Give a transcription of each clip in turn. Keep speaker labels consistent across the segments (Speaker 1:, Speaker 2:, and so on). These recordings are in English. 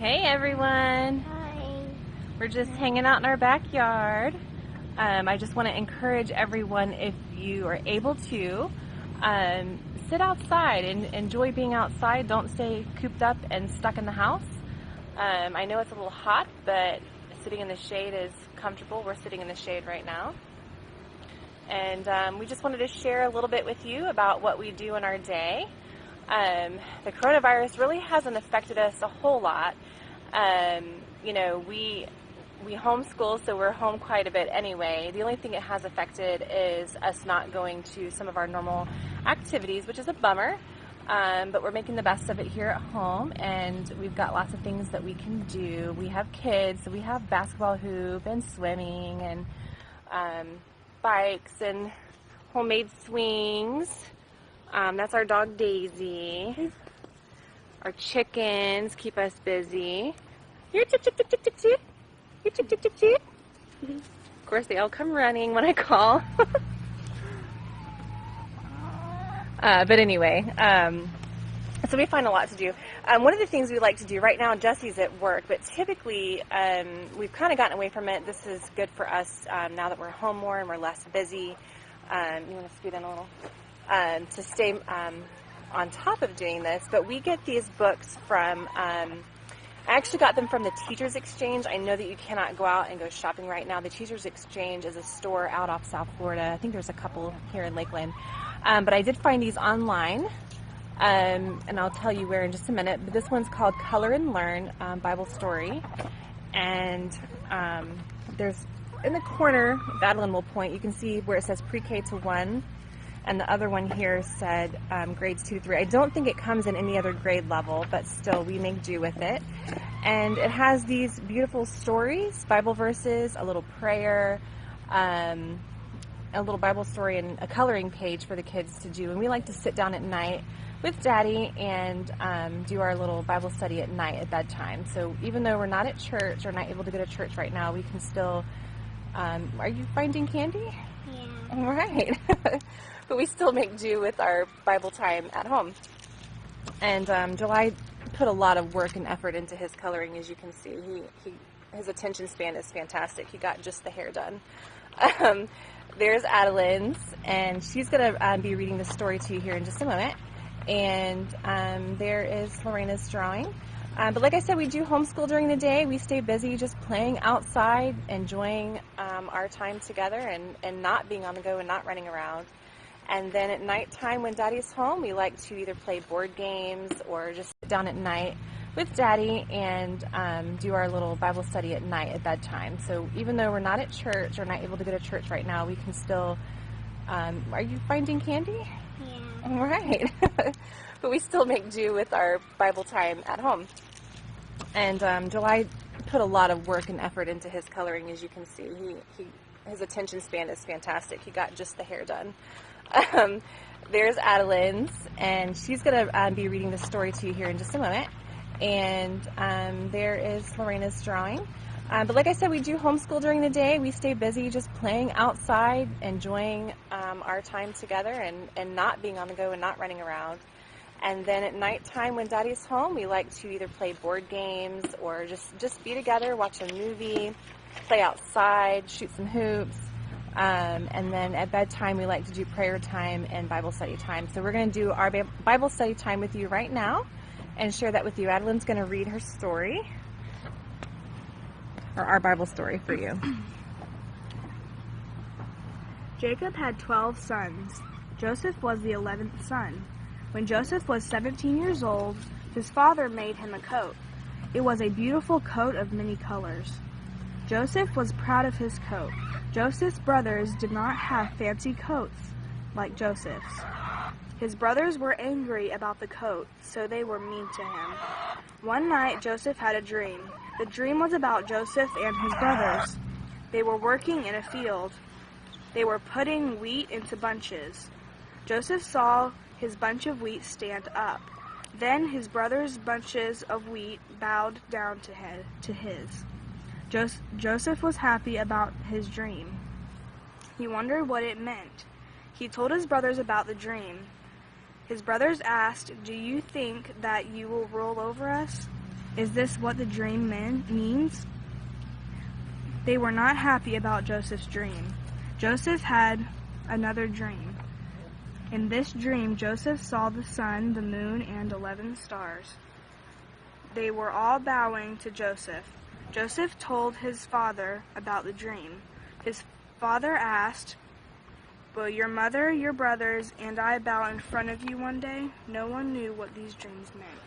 Speaker 1: Hey everyone!
Speaker 2: Hi.
Speaker 1: We're just hanging out in our backyard. I just want to encourage everyone, if you are able to, sit outside and enjoy being outside. Don't stay cooped up and stuck in the house. I know it's a little hot, but sitting in the shade is comfortable. We're sitting in the shade right now. And we just wanted to share a little bit with you about what we do in our day. The coronavirus really hasn't affected us a whole lot. We homeschool, so we're home quite a bit anyway. The only thing it has affected is us not going to some of our normal activities, which is a bummer. But we're making the best of it here at home, and we've got lots of things that we can do. We have kids, so we have basketball hoop and swimming and bikes and homemade swings. That's our dog Daisy. Our chickens keep us busy. Here, chip, chip, chip, chip, chip, chip. Here, chip, chip, chip, chip. Of course, they all come running when I call. But anyway, so we find a lot to do. One of the things we like to do right now, Jesse's at work, but typically we've kind of gotten away from it. This is good for us now that we're home more and we're less busy. You want to scoot in a little? To stay on top of doing this, but we get these books from, I actually got them from the Teachers Exchange. I know that you cannot go out and go shopping right now. The Teachers Exchange is a store out off South Florida. I think there's a couple here in Lakeland. But I did find these online, and I'll tell you where in just a minute. But this one's called Color and Learn, Bible Story. And there's, in the corner, Madeline will point, you can see where it says Pre-K to 1. And the other one here said grades 2 to 3. I don't think it comes in any other grade level, but still we make do with it. And it has these beautiful stories, Bible verses, a little prayer, a little Bible story, and a coloring page for the kids to do. And we like to sit down at night with Daddy and do our little Bible study at night at bedtime. So even though we're not at church or not able to go to church right now, we can still, are you finding candy?
Speaker 2: Yeah.
Speaker 1: All right. But we still make do with our Bible time at home. And July put a lot of work and effort into his coloring, as you can see. His attention span is fantastic. He got just the hair done. There's Adeline's, and she's going to be reading the story to you here in just a moment. And there is Lorena's drawing. But like I said, we do homeschool during the day. We stay busy just playing outside, enjoying our time together, and not being on the go and not running around. And then at nighttime when Daddy's home, we like to either play board games or just sit down at night with Daddy and do our little Bible study at night at bedtime. So even though we're not at church or not able to go to church right now, we can still, are you finding candy?
Speaker 2: Yeah.
Speaker 1: All right. But we still make do with our Bible time at home. And July put a lot of work and effort into his coloring, as you can see. His attention span is fantastic. He got just the hair done. There's Adeline's, and she's going to be reading the story to you here in just a moment. And there is Lorena's drawing. But like I said, we do homeschool during the day. We stay busy just playing outside, enjoying our time together, and not being on the go and not running around. And then at nighttime when Daddy's home, we like to either play board games or just be together, watch a movie, play outside, shoot some hoops. And then at bedtime, we like to do prayer time and Bible study time. So we're going to do our Bible study time with you right now and share that with you. Adeline's going to read her story, or our Bible story for you.
Speaker 3: Jacob had 12 sons. Joseph was the 11th son. When Joseph was 17 years old, his father made him a coat. It was a beautiful coat of many colors. Joseph was proud of his coat. Joseph's brothers did not have fancy coats like Joseph's. His brothers were angry about the coat, so they were mean to him. One night, Joseph had a dream. The dream was about Joseph and his brothers. They were working in a field. They were putting wheat into bunches. Joseph saw his bunch of wheat stand up. Then his brothers' bunches of wheat bowed down to his. Joseph was happy about his dream. He wondered what it meant. He told his brothers about the dream. His brothers asked, "Do you think that you will rule over us?" Is this what the dream means? They were not happy about Joseph's dream. Joseph had another dream. In this dream, Joseph saw the sun, the moon, and 11 stars. They were all bowing to Joseph. Joseph told his father about the dream. His father asked, "Will your mother, your brothers, and I bow in front of you one day?" No one knew what these dreams meant.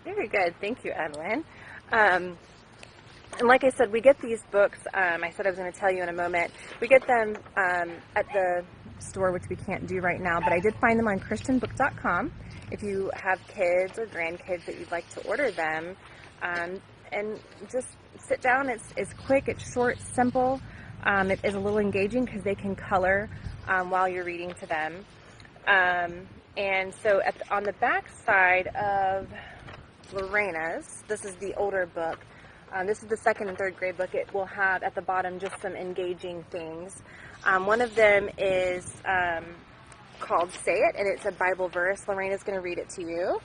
Speaker 1: Very good. Thank you, Edwin. And like I said, we get these books. I said I was going to tell you in a moment. We get them at the store, which we can't do right now, but I did find them on christianbook.com. If you have kids or grandkids that you'd like to order them, and just sit down. It's quick, it's short, simple. It is a little engaging because they can color while you're reading to them. And so on the back side of Lorena's, this is the older book. This is the 2nd and 3rd grade book. It will have at the bottom just some engaging things. One of them is called Say It, and it's a Bible verse. Lorena's going to read it to you.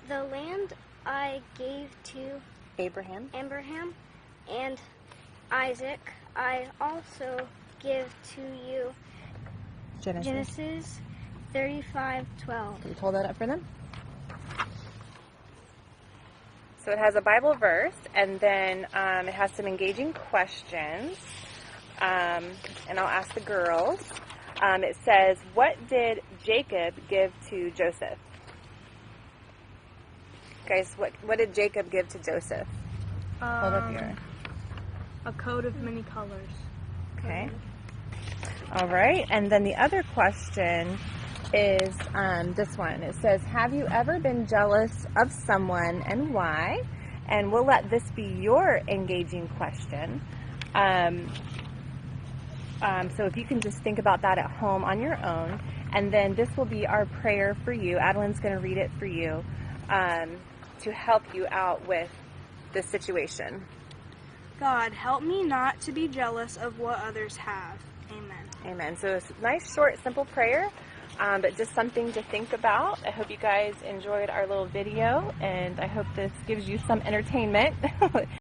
Speaker 2: The land I gave to
Speaker 1: Abraham
Speaker 2: and Isaac, I also give to you. Genesis 35:12.
Speaker 1: Can you hold that up for them? So it has a Bible verse, and then it has some engaging questions. And I'll ask the girls. It says, what did Jacob give to Joseph? Guys, what did Jacob give to Joseph? Hold up here.
Speaker 3: A coat of many colors.
Speaker 1: Okay. All right. And then the other question is this one. It says, have you ever been jealous of someone and why? And we'll let this be your engaging question. So if you can just think about that at home on your own. And then this will be our prayer for you. Adeline's going to read it for you to help you out with this situation.
Speaker 3: God, help me not to be jealous of what others have. Amen.
Speaker 1: Amen. So it's a nice, short, simple prayer, but just something to think about. I hope you guys enjoyed our little video, and I hope this gives you some entertainment.